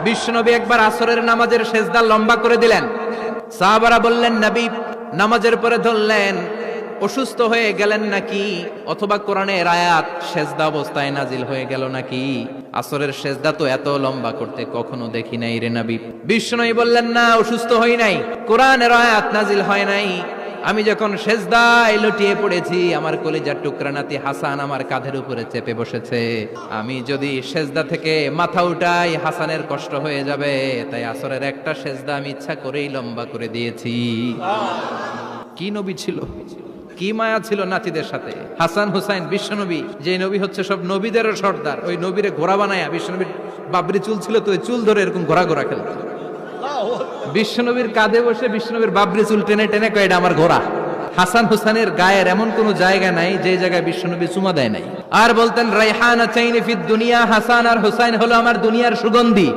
বিশ্বনবী একবার আসরের নামাজের সেজদা লম্বা করে দিলেন। সাহাবারা বললেন, নবী নামাজের পরে ধরলেন অসুস্থ হয়ে গেলেন নাকি, অথবা কোরআনের আয়াত সেজদা অবস্থায় নাজিল হয়ে গেল নাকি? আসরের সেজদা তো এত লম্বা করতে কখনো দেখি নাই রে নবী। বিশ্বনবী বললেন, না, অসুস্থ হই নাই, কোরআনের আয়াত নাজিল হয় নাই। আমি যখন সেজদায় লুটিয়ে পড়েছি, আমার কলিজার টুকরা নাতি হাসান আমার কাঁধের উপরে চেপে বসেছে। আমি যদি সেজদা থেকে মাথা উঠাই হাসানের কষ্ট হয়ে যাবে, তাই আসরের একটা সেজদা আমি ইচ্ছা করেই লম্বা করে দিয়েছি। কি নবী ছিল, কি মায়া ছিল নাতিদের সাথে। হাসান হুসাইন বিশ্বনবী, যে নবী হচ্ছে সব নবীদেরও সর্দার, ওই নবীরে ঘোড়া বানায়া, বিশ্বনবীর বাবরি চুল ছিল তো ওই চুল ধরে এরকম ঘোরা ঘোরা খেলত। বিশ্বনবীর কাঁধে বসে বিশ্বনবীর বাবরি চুল টেনে টেনে কয়, এটা আমার ঘোড়া। হাসান হুসাইনের গায়ের এমন কোন জায়গা নাই যে জায়গায় বিশ্বনবী চুমা দেয় নাই। আর বলতেন, রাইহানা চাইনি ফিদ দুনিয়া, হাসান আর হুসাইন হলো আমার দুনিয়ার সুগন্ধি।